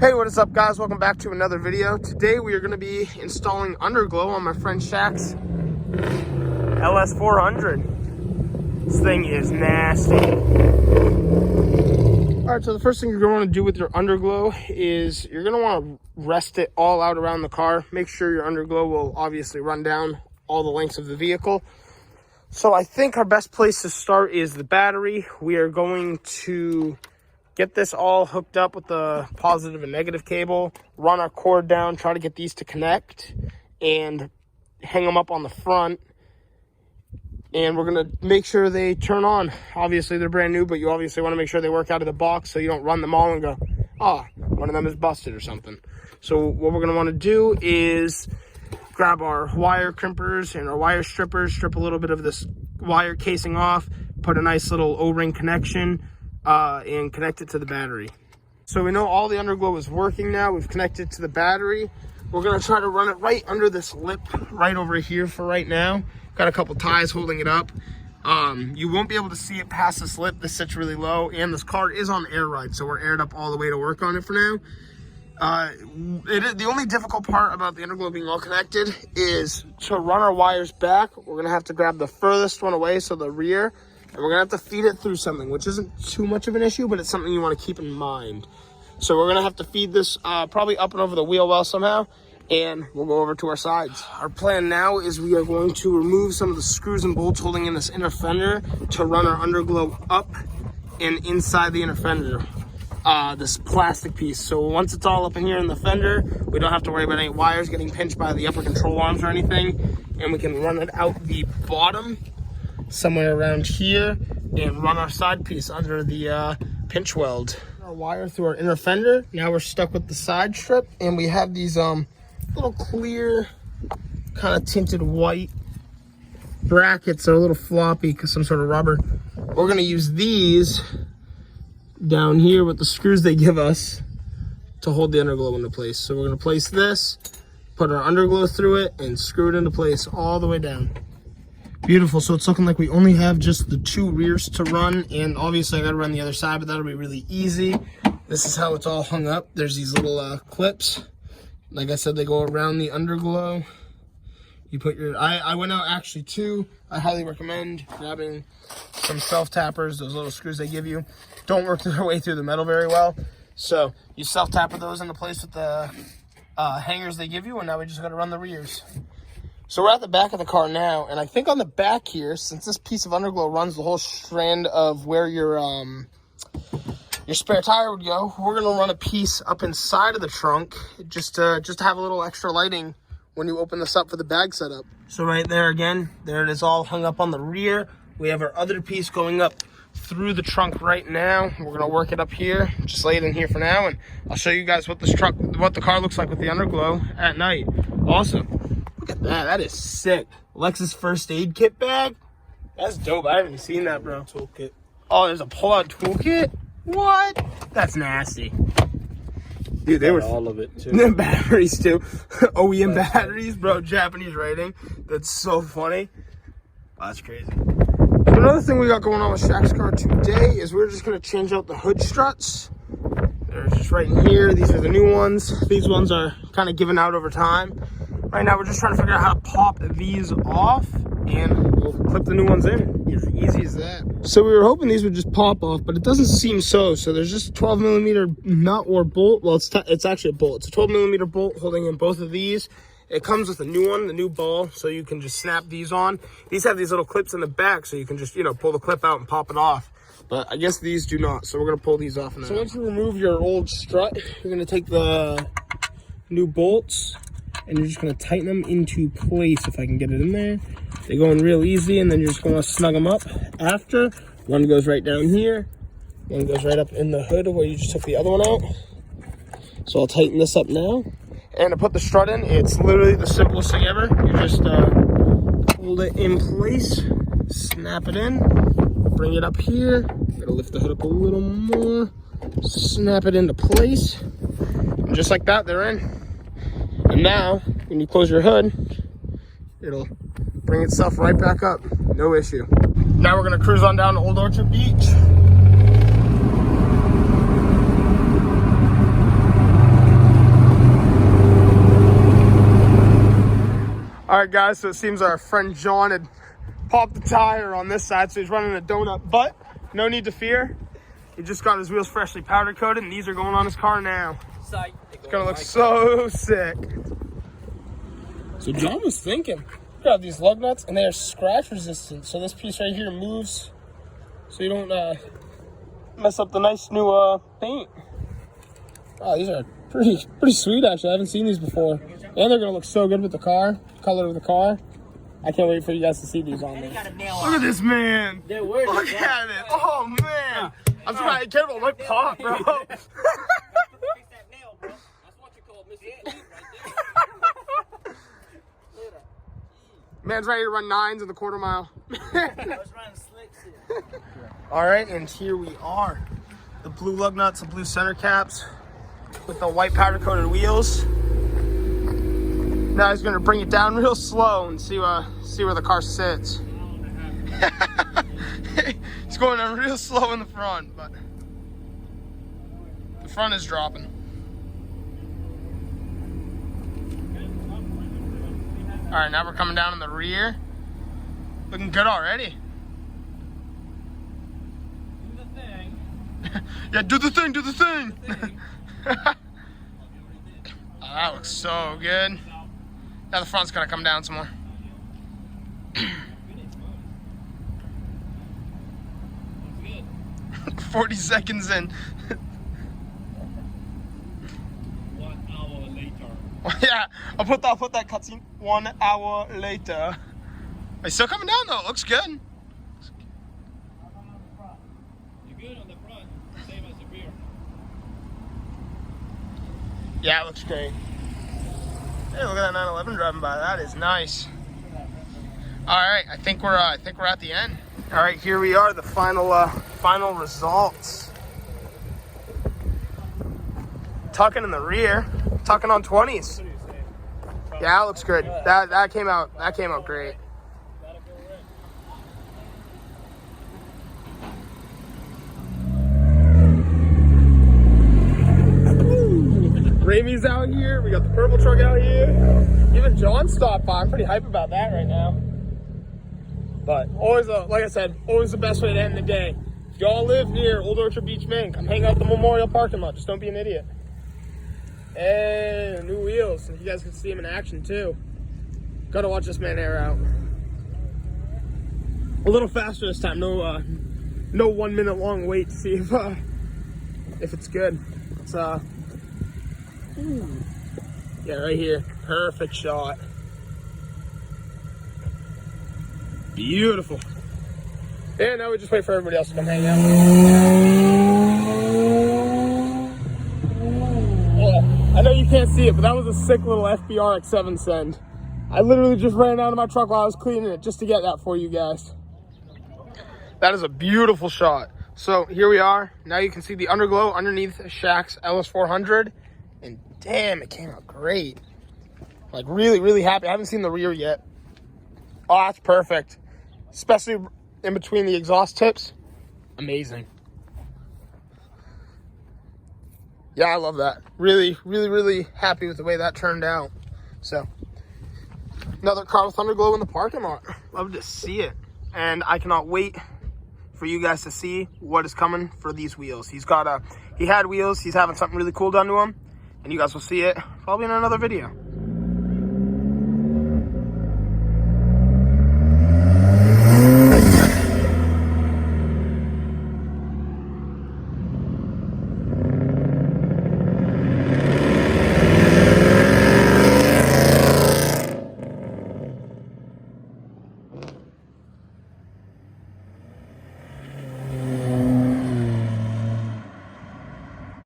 Hey, what is up, guys? Welcome back to another video. Today we are going to be installing underglow on my friend Shak's LS400. This thing is nasty. Alright, so the first thing you're going to want to do with your underglow is you're going to want to rest it all out around the car. Make sure your underglow will obviously run down all the lengths of the vehicle. So I think our best place to start is the battery. We are going to get this all hooked up with the positive and negative cable, run our cord down, try to get these to connect, and hang them up on the front. And we're going to make sure they turn on. Obviously, they're brand new, but you obviously want to make sure they work out of the box so you don't run them all and go, oh, one of them is busted or something. So what we're going to want to do is grab our wire crimpers and our wire strippers, strip a little bit of this wire casing off, put a nice little O-ring connection, and connect it to the battery. So we know all the underglow is working now. We've connected to the battery. We're going to try to run it right under this lip right over here for right now. Got a couple ties holding it up. You won't be able to see it past this lip. This sits really low, and this car is on air ride, so we're aired up all the way to work on it for now. The only difficult part about the underglow being all connected is to run our wires back. We're going to have to grab the furthest one away, so the rear, and we're going to have to feed it through something, which isn't too much of an issue, but it's something you want to keep in mind. So we're going to have to feed this probably up and over the wheel well somehow, and we'll go over to our sides. Our plan now is we are going to remove some of the screws and bolts holding in this inner fender to run our underglow up and inside the inner fender. This plastic piece. So once it's all up in here in the fender, we don't have to worry about any wires getting pinched by the upper control arms or anything, and we can run it out the bottom somewhere around here and run our side piece under the pinch weld. Our wire through our inner fender. Now we're stuck with the side strip, and we have these little clear kind of tinted white brackets that are a little floppy because some sort of rubber. We're going to use these down here with the screws they give us to hold the underglow into place. So we're going to place this, put our underglow through it, and screw it into place all the way down. Beautiful. So it's looking like we only have just the two rears to run, and obviously I got to run the other side, but that'll be really easy. This is how it's all hung up. There's these little clips. Like I said, they go around the underglow. You put your, I went out actually too. I highly recommend grabbing some self-tappers, those little screws they give you. Don't work their way through the metal very well. So you self-tapper those into place with the hangers they give you, and now we just got to run the rears. So we're at the back of the car now, and I think on the back here, since this piece of underglow runs the whole strand of where your spare tire would go, we're going to run a piece up inside of the trunk just to have a little extra lighting when you open this up for the bag setup. So right there again, there it is all hung up on the rear. We have our other piece going up through the trunk right now. We're going to work it up here, just lay it in here for now, and I'll show you guys what the car looks like with the underglow at night. Awesome. Look at that. That is sick. Lexus first aid kit bag. That's dope. I haven't seen that, bro. Toolkit. Oh, there's a pull-out toolkit? What? That's nasty. Dude, they were all of it too. The batteries too. OEM batteries, bro. Japanese writing. That's so funny. Oh, that's crazy. Another thing we got going on with Shak's car today is we're just gonna change out the hood struts. They're just right in here. These are the new ones. These ones are kind of given out over time. Right now, we're just trying to figure out how to pop these off, and we'll clip the new ones in. As easy as that. So we were hoping these would just pop off, but it doesn't seem so. So there's just a 12mm nut or bolt. Well, it's actually a bolt. It's a 12mm bolt holding in both of these. It comes with a new one, the new ball, so you can just snap these on. These have these little clips in the back, so you can just, pull the clip out and pop it off. But I guess these do not, so we're going to pull these off now. So once you remove your old strut, you're going to take the new bolts, and you're just going to tighten them into place, if I can get it in there. They go in real easy, and then you're just going to snug them up after. One goes right down here. One goes right up in the hood where you just took the other one out. So I'll tighten this up now. And to put the strut in, it's literally the simplest thing ever. You just hold it in place, snap it in, bring it up here. Gotta lift the hood up a little more, snap it into place. And just like that, they're in. And now, when you close your hood, it'll bring itself right back up. No issue. Now we're gonna cruise on down to Old Orchard Beach. All right, guys, so it seems our friend John had popped the tire on this side, so he's running a donut, but no need to fear. He just got his wheels freshly powder coated, and these are going on his car now. It's gonna look so sick. So John was thinking, look at these lug nuts, and they are scratch resistant. So this piece right here moves, so you don't mess up the nice new paint. Wow, these are pretty sweet actually. I haven't seen these before, and they're gonna look so good with the car, color of the car. I can't wait for you guys to see these on there. Look at this man. Look at it. Oh man. I'm surprised. Careful, it might pop, bro. Man's ready to run 9s in the quarter mile. All right, and here we are. The blue lug nuts, the blue center caps with the white powder coated wheels. Now he's gonna bring it down real slow and see where the car sits. He's going down real slow in the front, but the front is dropping. All right, now we're coming down in the rear. Looking good already. Do the thing. Yeah, do the thing, do the thing. Oh, that looks so good. Now the front's gonna come down some more. 40 seconds in. 1 hour later. Yeah, I'll put that cutscene. 1 hour later. It's still coming down though. It looks good. You're good on the front, same as the rear. Yeah, it looks great. Hey, look at that 911 driving by. That is nice. All right, I think we're at the end. All right, here we are, the final results. Tucking in the rear, tucking on 20s. Yeah, that looks good. That came out great. Ramey's out here. We got the purple truck out here. Even John stopped by. I'm pretty hype about that right now. But always, like I said, always the best way to end the day. If y'all live near Old Orchard Beach, Maine, come hang out at the Memorial parking lot. Just don't be an idiot. And new wheels. You guys can see them in action too. Gotta watch this man air out. A little faster this time. No 1 minute long wait to see if it's good. It's yeah, right here. Perfect shot. Beautiful. And now we just wait for everybody else to come hang out. Oh, I know you can't see it, but that was a sick little FBR X7 send. I literally just ran out of my truck while I was cleaning it just to get that for you guys. That is a beautiful shot. So here we are. Now you can see the underglow underneath Shak's LS400. And damn, it came out great. Like really, really happy. I haven't seen the rear yet. Oh, that's perfect. Especially in between the exhaust tips. Amazing. Yeah, I love that. Really, really, really happy with the way that turned out. So, another car with underglow in the parking lot. Love to see it. And I cannot wait for you guys to see what is coming for these wheels. He had wheels. He's having something really cool done to them. And you guys will see it probably in another video.